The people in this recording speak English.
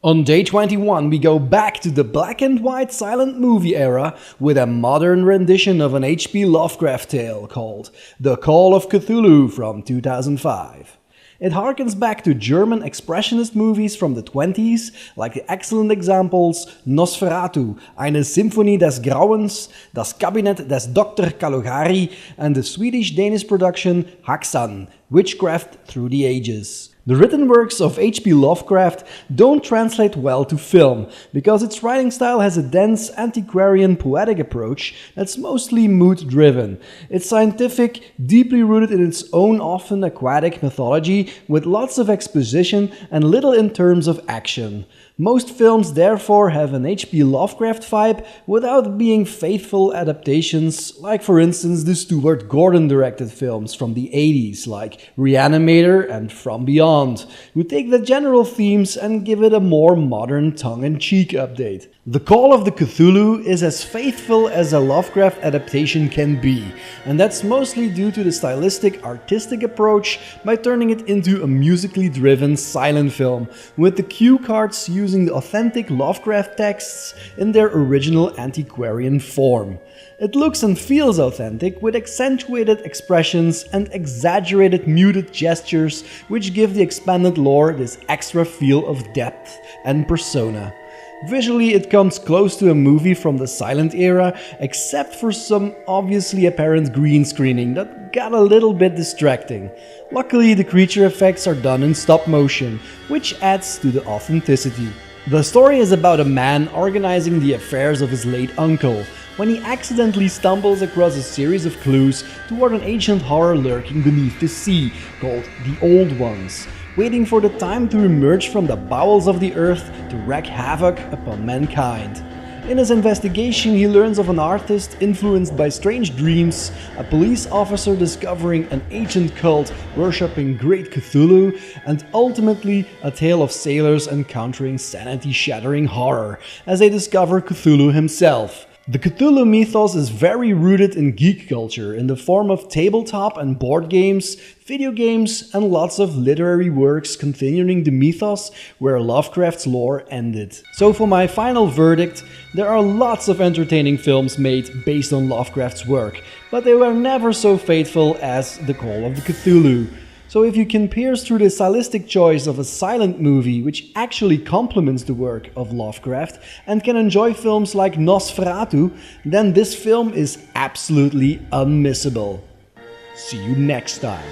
On day 21, we go back to the black and white silent movie era with a modern rendition of an H.P. Lovecraft tale called The Call of Cthulhu from 2005. It harkens back to German expressionist movies from the 20s, like the excellent examples Nosferatu, Eine Symphonie des Grauens, Das Kabinett des Dr. Caligari, and the Swedish-Danish production Häxan, Witchcraft Through the Ages. The written works of H.P. Lovecraft don't translate well to film, because its writing style has a dense, antiquarian, poetic approach that's mostly mood-driven. It's scientific, deeply rooted in its own often aquatic mythology, with lots of exposition and little in terms of action. Most films therefore have an H.P. Lovecraft vibe without being faithful adaptations, like for instance the Stuart Gordon-directed films from the 80s like Reanimator and From Beyond, who take the general themes and give it a more modern tongue-in-cheek update. The Call of the Cthulhu is as faithful as a Lovecraft adaptation can be, and that's mostly due to the stylistic, artistic approach by turning it into a musically driven silent film, with the cue cards using the authentic Lovecraft texts in their original antiquarian form. It looks and feels authentic, with accentuated expressions and exaggerated muted gestures, which give the expanded lore this extra feel of depth and persona. Visually, it comes close to a movie from the silent era, except for some obviously apparent green screening that got a little bit distracting. Luckily, the creature effects are done in stop motion, which adds to the authenticity. The story is about a man organizing the affairs of his late uncle, when he accidentally stumbles across a series of clues toward an ancient horror lurking beneath the sea, called the Old Ones, waiting for the time to emerge from the bowels of the earth to wreak havoc upon mankind. In his investigation, he learns of an artist influenced by strange dreams, a police officer discovering an ancient cult worshipping Great Cthulhu, and ultimately a tale of sailors encountering sanity-shattering horror as they discover Cthulhu himself. The Cthulhu mythos is very rooted in geek culture in the form of tabletop and board games, video games, and lots of literary works continuing the mythos where Lovecraft's lore ended. So for my final verdict, there are lots of entertaining films made based on Lovecraft's work, but they were never so faithful as The Call of the Cthulhu. So if you can pierce through the stylistic choice of a silent movie which actually complements the work of Lovecraft and can enjoy films like Nosferatu, then this film is absolutely unmissable. See you next time.